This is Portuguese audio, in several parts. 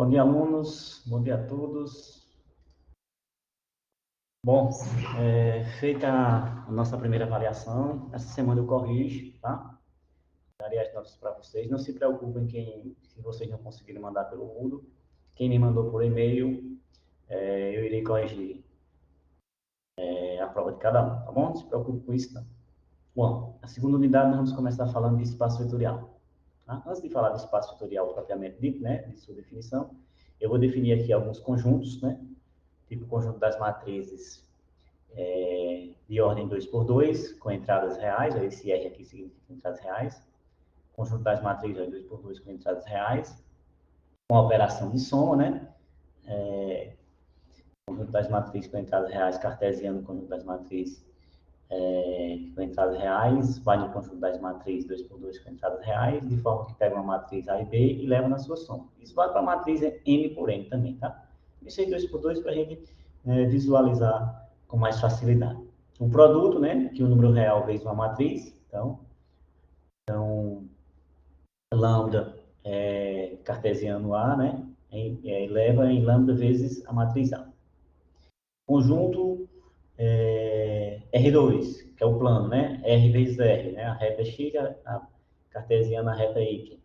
Bom dia, alunos. Bom dia a todos. Bom, feita a nossa primeira avaliação, essa semana eu corrijo, tá? Darei as notas para vocês. Não se preocupem se vocês não conseguirem mandar pelo Moodle. Quem me mandou por e-mail, eu irei corrigir a prova de cada um, tá bom? Não se preocupe com isso, não. Bom, a segunda unidade nós vamos começar falando de espaço vetorial. Tá? Antes de falar de espaço vetorial propriamente dito, né, de sua definição, eu vou definir aqui alguns conjuntos, né? Tipo o conjunto das matrizes de ordem 2 por 2, com entradas reais, esse R aqui significa entradas reais. Conjunto das matrizes 2 por 2 com entradas reais, com a operação de soma, né? Conjunto das matrizes com entradas reais cartesiano, conjunto das matrizes com entradas reais, vai no conjunto das matrizes 2 por 2 com entradas reais, de forma que pega uma matriz A e B e leva na sua soma. Isso vai para a matriz M por N também, tá? Isso aí 2 por 2 para a gente visualizar com mais facilidade. O produto, né, que o número real vezes uma matriz, então lambda cartesiano A, né, leva em lambda vezes a matriz A. Conjunto R2, que é o plano, né, R vezes R, né, a reta X, a cartesiana, a reta Y.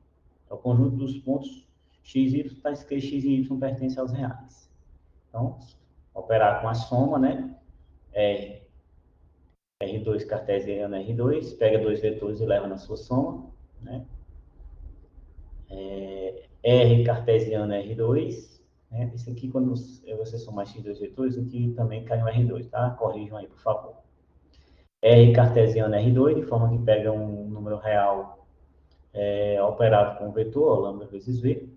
É o conjunto dos pontos X e Y, tais que X e Y pertencem aos reais. Então, operar com a soma, né, R2 cartesiano R2, pega dois vetores e leva na sua soma, né? R cartesiano R2, né? Esse aqui, quando você somar esses dois vetores, aqui também cai no R2, tá? Corrijam aí, por favor. R cartesiano R2, de forma que pega um número real operado com o vetor, lambda vezes V.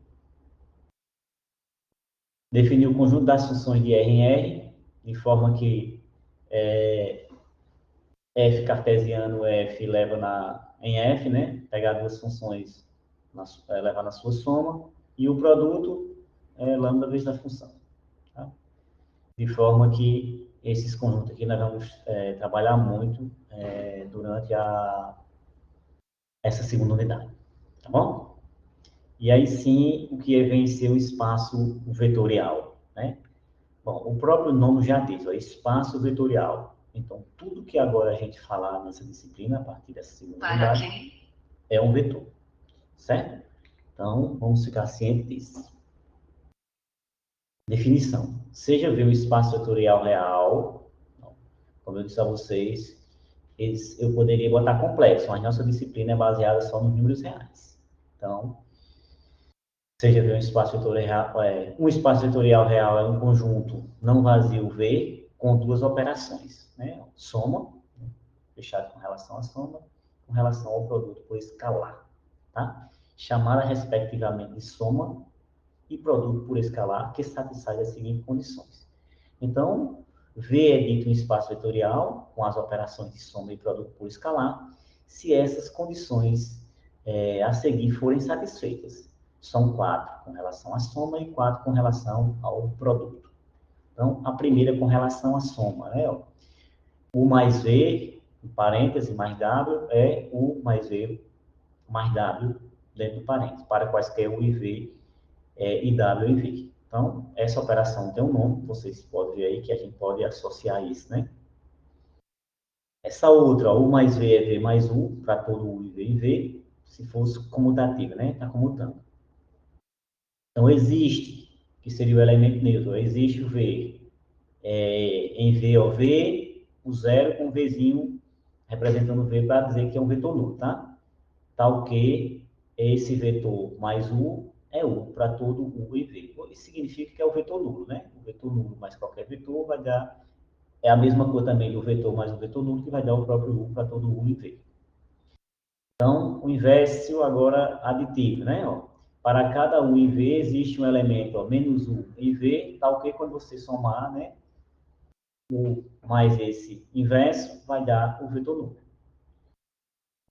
Definir o conjunto das funções de R em R, de forma que F cartesiano F leva em F, né? Pegar duas funções, levar na sua soma, e o produto é lambda vezes a função. Tá? De forma que esses conjuntos aqui nós vamos trabalhar muito durante essa segunda unidade. Tá bom? E aí sim, o que vem ser o espaço vetorial, né? Bom, o próprio nome já diz, ó, espaço vetorial. Então, tudo que agora a gente falar nessa disciplina, a partir dessa segunda unidade, é um vetor, certo? Então, vamos ficar cientes disso. Definição. Seja ver o espaço vetorial real, como eu disse a vocês, eu poderia botar complexo, mas nossa disciplina é baseada só nos números reais. Então, seja ver um espaço vetorial real é um conjunto não vazio V com duas operações, né? Soma, fechado com relação à soma, com relação ao produto por escalar, tá? Chamada respectivamente de soma e produto por escalar que satisfaz as seguintes condições. Então, V é dito um espaço vetorial com as operações de soma e produto por escalar, se essas condições a seguir forem satisfeitas. São 4 com relação à soma e 4 com relação ao produto. Então, a primeira com relação à soma, né? U mais V, em parêntese, mais W, é U mais V mais W dentro do parêntese, para quaisquer U e V e W em V. Então, essa operação tem um nome, vocês podem ver aí que a gente pode associar isso, né? Essa outra, ó, U mais V é V mais U, para todo U e V em V, se fosse comutativa, né? Está comutando. Então, existe, que seria o elemento neutro, existe o V em V ou V, o zero com um Vzinho representando V para dizer que é um vetor nulo, tá? Tal que esse vetor mais U é U para todo U e V. Isso significa que é o vetor nulo, né? O vetor nulo mais qualquer vetor vai dar... É a mesma coisa também do vetor mais o vetor nulo, que vai dar o próprio U para todo U e V. Então, o inverso agora aditivo, né? Ó, para cada U e V existe um elemento, ó, menos U e V, tal que quando você somar, né? U mais esse inverso vai dar o vetor nulo.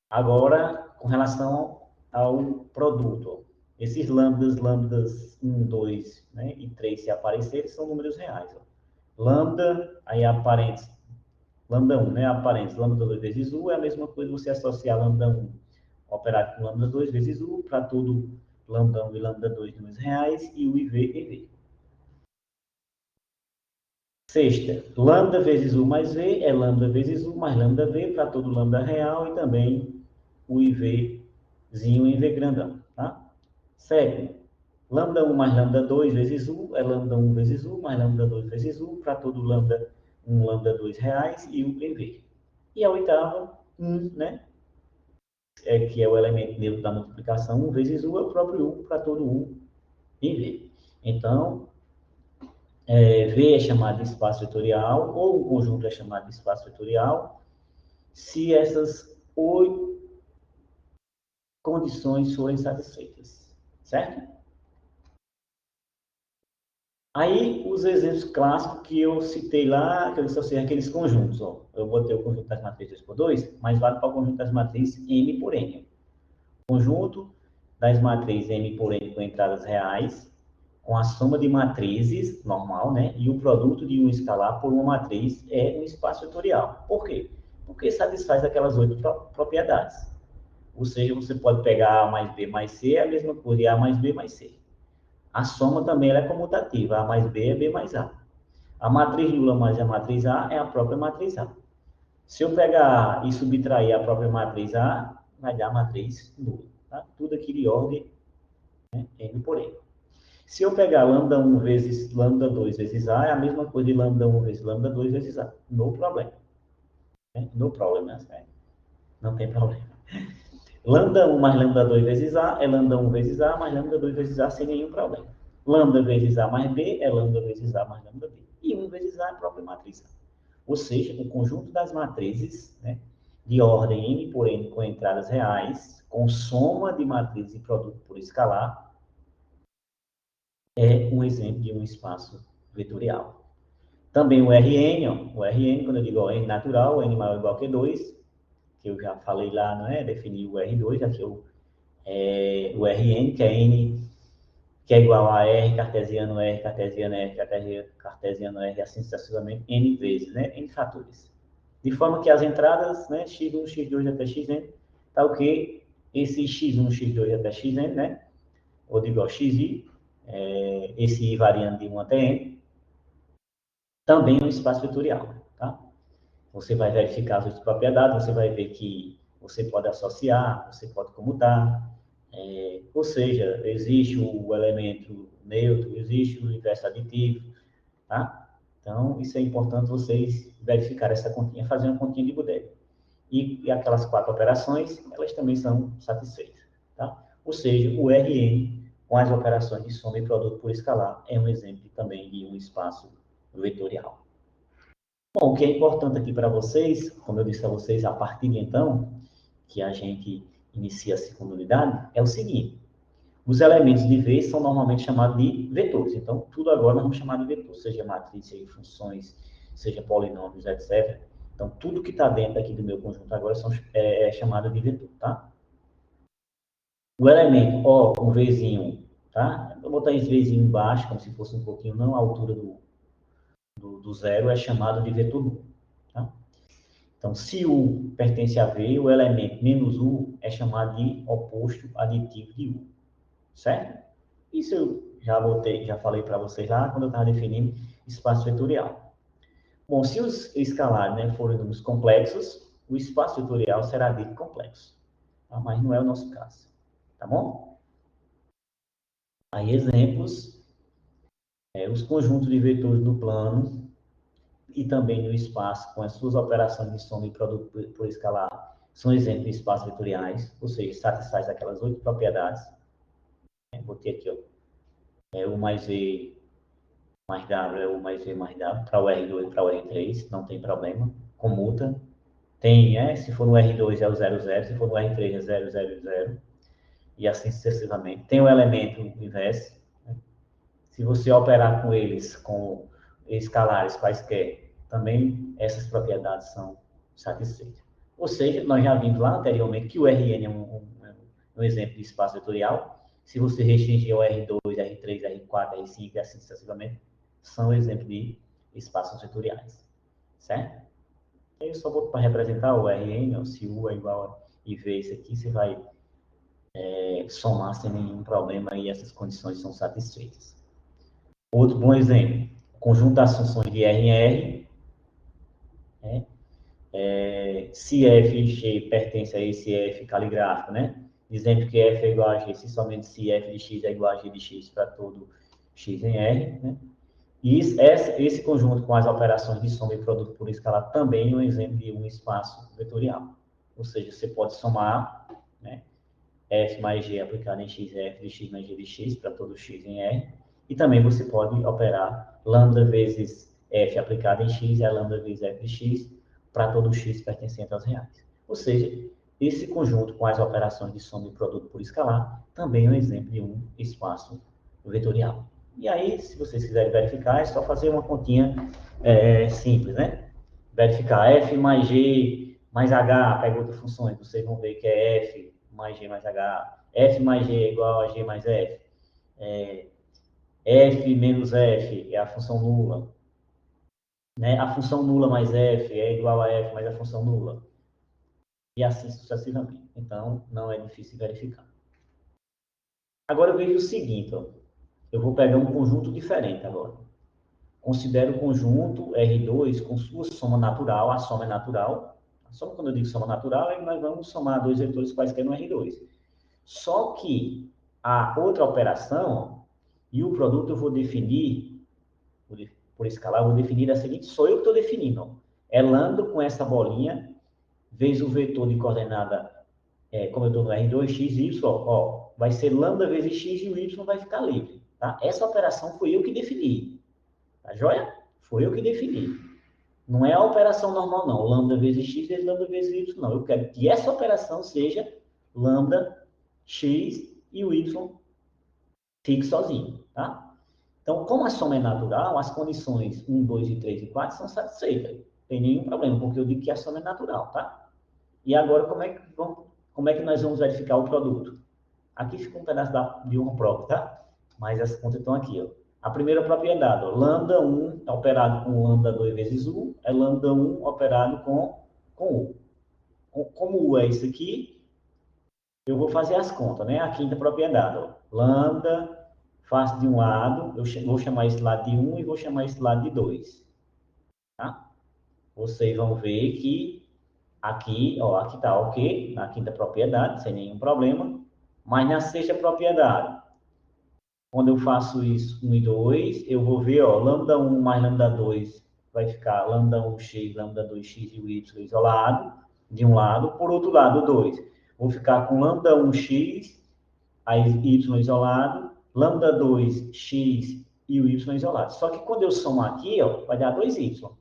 Agora, com relação ao produto, ó, esses lambdas 1, 2, né, e 3, se aparecerem, são números reais. Ó. Lambda, aí aparente, lambda 1, né, aparente, lambda 2 vezes U, é a mesma coisa você associar lambda 1 operado com lambda 2 vezes U para todo lambda 1 e lambda 2 números reais, e o IV, EV. Sexta, lambda vezes U mais V é lambda vezes U mais lambda V para todo lambda real e também o IVzinho em V grandão, tá? Sétimo, lambda 1 mais lambda 2 vezes U é lambda 1 vezes U mais lambda 2 vezes U para todo lambda 1, lambda 2 reais e U em V. E a oitava, 1, né? Que é o elemento neutro da multiplicação, 1 vezes U é o próprio U para todo U em V. Então, V é chamado de espaço vetorial, ou o conjunto é chamado de espaço vetorial, se essas 8 condições forem satisfeitas, certo? Aí, os exemplos clássicos que eu citei lá, que eu disse assim, aqueles conjuntos, ó. Eu botei o conjunto das matrizes 2x2, mas vale para o conjunto das matrizes M por N. Conjunto das matrizes M por N com entradas reais, com a soma de matrizes, normal, né? E o produto de um escalar por uma matriz é um espaço vetorial. Por quê? Porque satisfaz aquelas 8 propriedades. Ou seja, você pode pegar A mais B mais C, é a mesma coisa de A mais B mais C. A soma também ela é comutativa. A mais B é B mais A. A matriz nula mais a matriz A é a própria matriz A. Se eu pegar A e subtrair a própria matriz A, vai dar a matriz nula. Tá? Tudo aqui de ordem, né? N por N. Se eu pegar lambda 1 vezes lambda 2 vezes A, é a mesma coisa de lambda 1 vezes lambda 2 vezes A. No problema. Né? No problema, né? Não tem problema. Lambda 1 mais lambda 2 vezes A é lambda 1 vezes A mais lambda 2 vezes A sem nenhum problema. Lambda vezes A mais B é lambda vezes A mais lambda B. E 1 vezes A é a própria matriz A. Ou seja, o conjunto das matrizes, né, de ordem N por N com entradas reais, com soma de matrizes e produto por escalar, é um exemplo de um espaço vetorial. Também o Rn, ó, o Rn, quando eu digo ó, N natural, N maior ou igual que 2, que eu já falei lá, não é? Defini o R2, aqui o Rn, que é N, que é igual a R, cartesiano R, cartesiano R, cartesiano R, assim sucessivamente, N vezes, né? N fatores. De forma que as entradas, né, x1, x2 até xn, tá o quê? Esse x1, x2 até xn, né? Ou digo, ó, xi, esse i variando de 1 até n, também é um espaço vetorial, tá? Você vai verificar as outras propriedades, você vai ver que você pode associar, você pode comutar, ou seja, existe o elemento neutro, existe o inverso aditivo, tá? Então, isso é importante vocês verificar essa continha, fazer uma continha de bodega. E aquelas 4 operações, elas também são satisfeitas, tá? Ou seja, o Rn, com as operações de soma e produto por escalar, é um exemplo também de um espaço vetorial. Bom, o que é importante aqui para vocês, como eu disse a vocês, a partir de então, que a gente inicia a segunda unidade, é o seguinte: os elementos de V são normalmente chamados de vetores. Então, tudo agora nós vamos chamar de vetor, seja matriz, seja funções, seja polinômios, etc. Então, tudo que está dentro aqui do meu conjunto agora é chamado de vetor, tá? O elemento, ó, o Vzinho, tá? Eu vou botar esse Vzinho embaixo, como se fosse um pouquinho, não a altura do zero, é chamado de vetor nulo, tá? Então, se U pertence a V, o elemento menos U é chamado de oposto aditivo de U, certo? Isso eu já falei para vocês lá quando eu estava definindo espaço vetorial. Bom, se os escalares, né, forem números complexos, o espaço vetorial será dito complexo, tá? Mas não é o nosso caso, tá bom? Aí, exemplos, os conjuntos de vetores no plano e também no espaço, com as suas operações de soma e produto por escalar, são exemplos de espaços vetoriais, ou seja, satisfaz aquelas 8 propriedades. Botei aqui, ó, U mais V mais W é U mais V mais W, para o R2 e para o R3, não tem problema, comuta. Tem, se for no R2 é o 00, se for no R3 é 000, e assim sucessivamente. Tem o elemento inverso, né? Se você operar com eles, com escalares quaisquer, também essas propriedades são satisfeitas. Ou seja, nós já vimos lá anteriormente que o Rn é um exemplo de espaço vetorial. Se você restringir ao R2, R3, R4, R5 e assim sucessivamente, são exemplos de espaços vetoriais, certo? Eu só vou para representar o Rn, se U é igual a IV, isso aqui, você vai somar sem nenhum problema e essas condições são satisfeitas. Outro bom exemplo, conjunto das funções de R em R, né? Se f e g pertence a esse f caligráfico, né? Dizendo que f é igual a g, se somente se f de x é igual a g de x para todo x em R, né? E esse conjunto com as operações de soma e produto por escalar também é um exemplo de um espaço vetorial. Ou seja, você pode somar, né, f mais g aplicado em x é f de x mais g de x para todo x em R. E também você pode operar lambda vezes f aplicado em x é lambda vezes f de x para todo x pertencente aos reais. Ou seja, esse conjunto com as operações de soma e produto por escalar também é um exemplo de um espaço vetorial. E aí, se vocês quiserem verificar, é só fazer uma continha simples, né? Verificar f mais g mais h, pega outras funções, vocês vão ver que é f mais g mais h, f mais g é igual a g mais f, f menos f é a função nula, né? A função nula mais f é igual a f mais a função nula, e assim sucessivamente. Então, não é difícil verificar. Agora eu vejo o seguinte, ó. Eu vou pegar um conjunto diferente agora. Considero o conjunto R2 com sua soma natural, a soma é natural. A soma, quando eu digo soma natural, é que nós vamos somar dois vetores quaisquer no R2. Só que a outra operação e o produto eu vou definir, por escalar, eu vou definir da seguinte, sou eu que estou definindo. Ó. É lambda com essa bolinha, vezes o vetor de coordenada, como eu estou no R2, x, y, ó, vai ser lambda vezes x e o y vai ficar livre. Tá? Essa operação foi eu que defini. Tá joia? Foi eu que defini. Não é a operação normal, não. Lambda vezes x vezes lambda vezes y, não. Eu quero que essa operação seja lambda, x e o y fique sozinho, tá? Então, como a soma é natural, as condições 1, 2 e 3 e 4 são satisfeitas. Não tem nenhum problema, porque eu digo que a soma é natural, tá? E agora, como é que nós vamos verificar o produto? Aqui fica um pedaço de uma prova, tá? Mas as contas estão aqui, ó. A primeira propriedade, ó, lambda 1 é operado com lambda 2 vezes u, é lambda 1 operado com u. Como u é isso aqui, eu vou fazer as contas, né? A quinta propriedade, ó. Lambda, faço de um lado, eu vou chamar esse lado de 1 e vou chamar esse lado de 2. Tá? Vocês vão ver que aqui, ó, aqui tá ok, na quinta propriedade, sem nenhum problema. Mas na sexta propriedade, quando eu faço isso, 1 e 2, eu vou ver, ó, lambda 1 mais lambda 2 vai ficar lambda 1x, lambda 2x e o y isolado, de um lado. Por outro lado, 2, vou ficar com lambda 1x, aí y isolado, lambda 2x e o y isolado. Só que quando eu somar aqui, ó, vai dar 2y.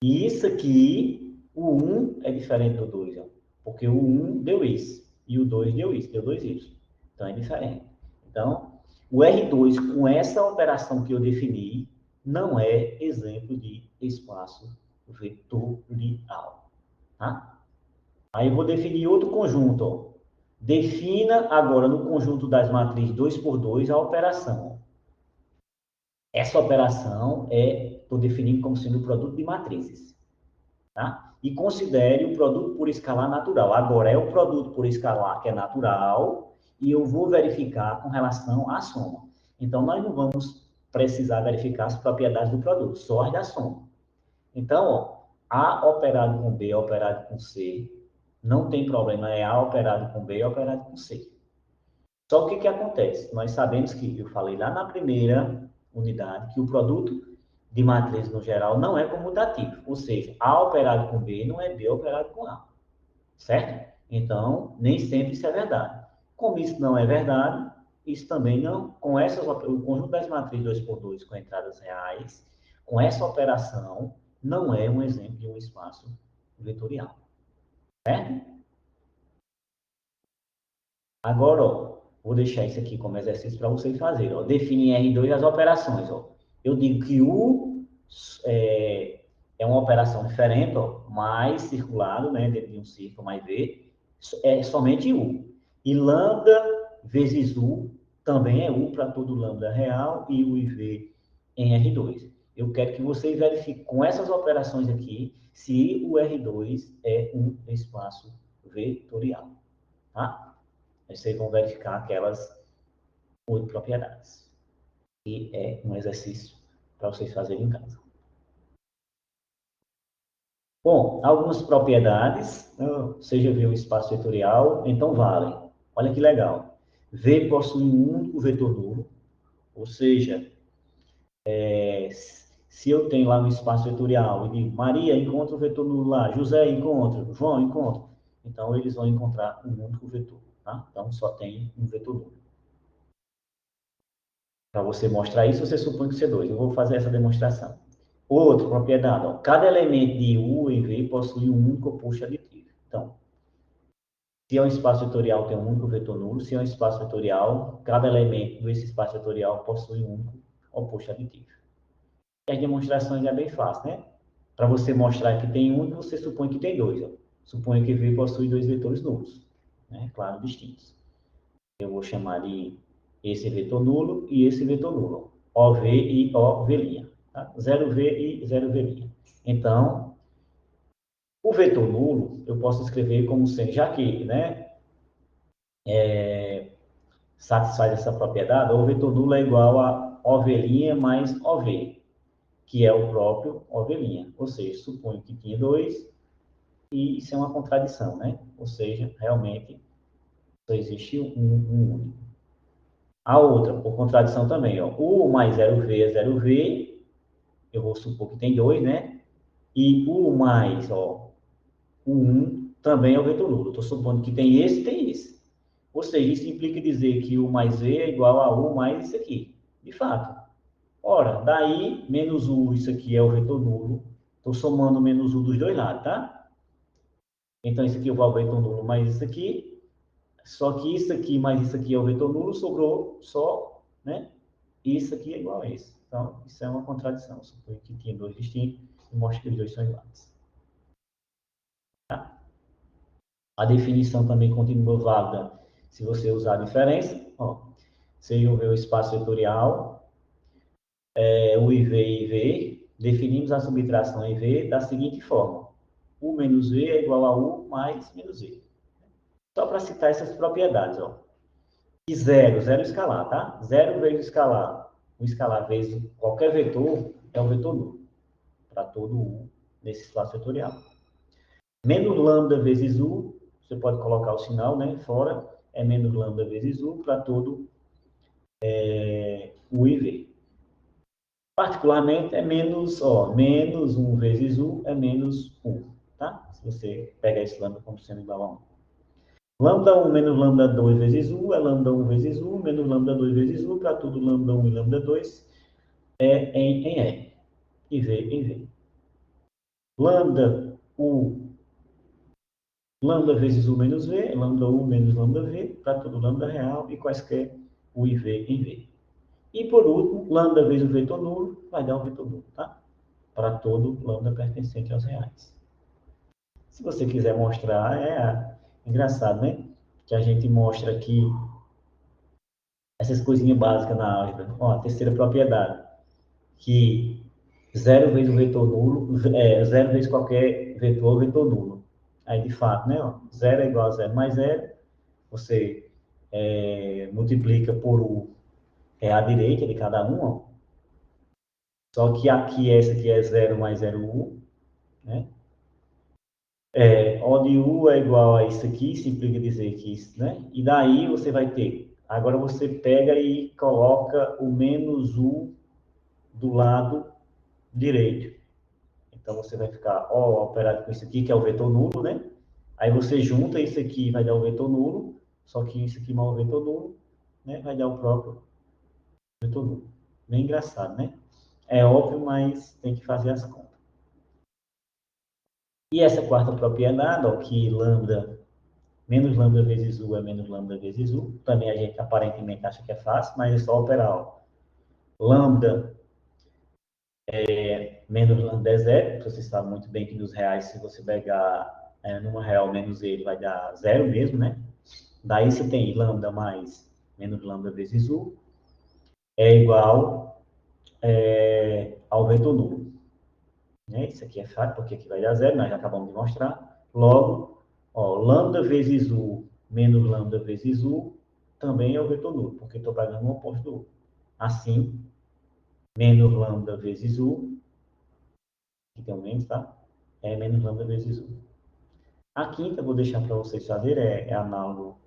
E isso aqui, o 1 é diferente do 2, ó, porque o 1 deu isso, e o 2 deu isso, deu 2y. Então, é diferente. Então, o R2, com essa operação que eu defini, não é exemplo de espaço vetorial. Tá? Aí eu vou definir outro conjunto. Ó. Defina agora no conjunto das matrizes 2 por 2 a operação. Essa operação estou definindo como sendo o produto de matrizes. Tá? E considere o produto por escalar natural. Agora é o produto por escalar que é natural e eu vou verificar com relação à soma. Então, nós não vamos precisar verificar as propriedades do produto, só as da soma. Então, ó, A operado com B operado com C, não tem problema, é A operado com B operado com C. Só que acontece? Nós sabemos que, eu falei lá na primeira unidade, que o produto de matriz no geral não é comutativo, ou seja, A operado com B não é B operado com A, certo? Então, nem sempre isso é verdade. Como isso não é verdade, isso também não, o conjunto das matrizes 2 por 2 com entradas reais, com essa operação, não é um exemplo de um espaço vetorial, certo? Agora, ó, vou deixar isso aqui como exercício para vocês fazerem. Ó. Define em R2 as operações. Ó. Eu digo que U é uma operação diferente, ó, mais circulado, né, dentro de um círculo, mais V, é somente U. E lambda vezes U também é U para todo lambda real e U e V em R2. Eu quero que vocês verifiquem com essas operações aqui se o R2 é um espaço vetorial. Tá? Aí vocês vão verificar aquelas 8 propriedades. E é um exercício para vocês fazerem em casa. Bom, algumas propriedades, você já viu o espaço vetorial, então valem. Olha que legal. V possui um único vetor nulo, ou seja, se eu tenho lá um espaço vetorial e digo, Maria, encontra o vetor nulo lá, José, encontra, João, encontra. Então, eles vão encontrar um único vetor, tá? Então, só tem um vetor nulo. Para você mostrar isso, você supõe que C2. Eu vou fazer essa demonstração. Outra propriedade, ó, cada elemento de U em V possui um único oposto aditivo. Então, se é um espaço vetorial, tem um único vetor nulo. Se é um espaço vetorial, cada elemento desse espaço vetorial possui um único oposto aditivo. E as demonstrações é bem fácil, né? Para você mostrar que tem um, você supõe que tem dois. Ó. Suponha que V possui dois vetores nulos, né? Claro, distintos. Eu vou chamar de esse vetor nulo e esse vetor nulo. OV e OV'. Tá? 0V e 0V'. Então, o vetor nulo, eu posso escrever como sendo, já que, né, satisfaz essa propriedade, o vetor nulo é igual a OV' mais OV, que é o próprio OV'. Ou seja, suponho que tinha dois, e isso é uma contradição, né? Ou seja, realmente só existe um único. A outra, por contradição também, ó, U mais 0V é 0V, eu vou supor que tem dois, né? E U mais, ó, o 1 também é o vetor nulo. Estou supondo que tem esse e tem esse. Ou seja, isso implica dizer que U mais V é igual a U mais isso aqui. De fato. Ora, daí, menos U, isso aqui é o vetor nulo. Estou somando menos U dos dois lados, tá? Então, isso aqui é o vetor nulo mais isso aqui. Só que isso aqui mais isso aqui é o vetor nulo, sobrou só, né? Isso aqui é igual a esse. Então, isso é uma contradição. Suponho que tinha dois distintos e mostra que os dois são iguais. Tá? A definição também continua válida se você usar a diferença. Ó, seja o espaço vetorial, o IV e IV, definimos a subtração IV da seguinte forma. U menos V é igual a U mais menos V. Só para citar essas propriedades, ó. E zero escalar, tá? Zero vezes escalar, um escalar vezes qualquer vetor é um vetor nulo, para todo U nesse espaço vetorial. Menos lambda vezes U, você pode colocar o sinal, né, fora, é menos lambda vezes U para todo U e V. Particularmente, é menos, ó, menos 1 vezes U é menos 1, tá? Se você pegar esse lambda como sendo igual a 1. Lambda 1 menos lambda 2 vezes U é lambda 1 vezes U, menos lambda 2 vezes U, para tudo lambda 1 e lambda 2 é em R, e V em V. Lambda U, lambda vezes U menos V, lambda U menos lambda V, para todo lambda real, e quaisquer U e V em V. E por último, lambda vezes o vetor nulo vai dar o vetor nulo, tá? Para todo lambda pertencente aos reais. Se você quiser mostrar, é engraçado, né? Que a gente mostra aqui essas coisinhas básicas na álgebra. Ó, a terceira propriedade, que zero vezes o vetor nulo, zero vezes qualquer vetor, vetor nulo. Aí, de fato, né? Ó, zero é igual a zero mais zero, você multiplica por U, à direita de cada um, ó. Só que aqui, essa aqui é zero mais zero U, né? Onde U é igual a isso aqui, isso implica dizer que isso, né? E daí você vai ter, agora você pega e coloca o menos U do lado direito. Então, você vai ficar, ó, operado com isso aqui, que é o vetor nulo, né? Aí você junta isso aqui, vai dar o vetor nulo, só que isso aqui mais o vetor nulo, né? Vai dar o próprio vetor nulo. Bem engraçado, né? É óbvio, mas tem que fazer as contas. E essa quarta propriedade, ó, que lambda, menos lambda vezes U é menos lambda vezes U, também a gente aparentemente acha que é fácil, mas é só operar, ó. Lambda menos lambda é zero, você sabe muito bem que nos reais, se você pegar numa real menos ele, vai dar zero mesmo, né? Daí você tem lambda mais menos lambda vezes U, é igual ao vetor nulo. Né? Isso aqui é fácil, porque aqui vai dar zero, nós já acabamos de mostrar. Logo, ó, lambda vezes U menos lambda vezes U, também é o vetor nulo, porque estou pegando o oposto do U. Assim, menos lambda vezes U, que tem um menos, tá? É menos lambda vezes U. A quinta, vou deixar para vocês fazerem, é análogo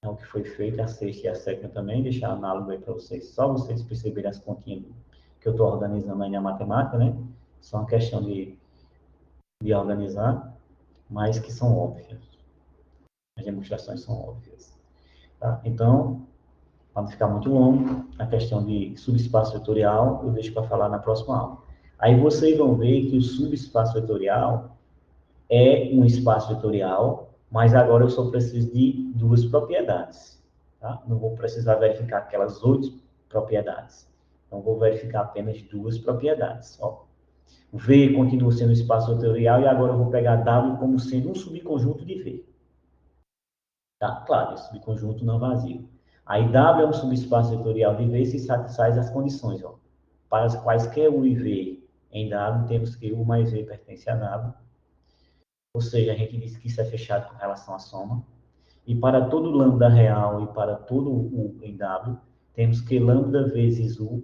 ao que foi feito, a sexta e a sétima também, deixar análogo aí para vocês, só vocês perceberem as continhas que eu estou organizando aí na matemática, né? Só uma questão de organizar, mas que são óbvias. As demonstrações são óbvias. Tá? Então, para não ficar muito longo, a questão de subespaço vetorial eu deixo para falar na próxima aula. Aí vocês vão ver que o subespaço vetorial é um espaço vetorial, mas agora eu só preciso de duas propriedades. Tá? Não vou precisar verificar aquelas 8 propriedades. Então, vou verificar apenas duas propriedades. Ó. V continua sendo um espaço vetorial e agora eu vou pegar W como sendo um subconjunto de V. Tá? Claro, esse subconjunto não vazio. Aí W é um subespaço vetorial de V se satisfaz as condições. Ó. Para as quaisquer U e V em W, temos que U mais V pertence a W. Ou seja, a gente diz que isso é fechado com relação à soma. E para todo lambda real e para todo U em W, temos que lambda vezes U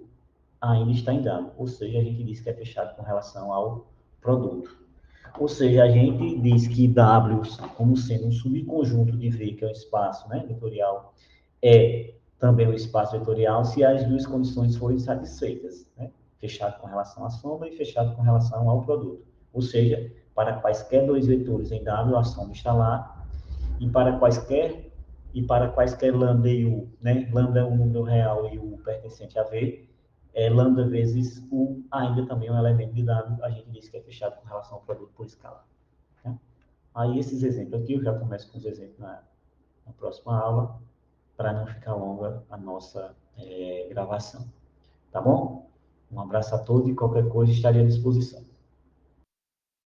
ainda está em W. Ou seja, a gente diz que é fechado com relação ao produto. Ou seja, a gente diz que W, como sendo um subconjunto de V, que é um espaço, né, vetorial, é também um espaço vetorial se as duas condições forem satisfeitas, né? Fechado com relação à soma e fechado com relação ao produto. Ou seja, para quaisquer dois vetores em W, a soma está lá, e para quaisquer lambda e U, né? Lambda é um número real e U pertencente a V, lambda vezes U ainda também é um elemento de W, a gente diz que é fechado com relação ao produto por escala. Tá? Aí esses exemplos aqui, eu já começo com os exemplos na próxima aula, para não ficar longa a nossa gravação. Tá bom? Um abraço a todos e qualquer coisa estarei à disposição.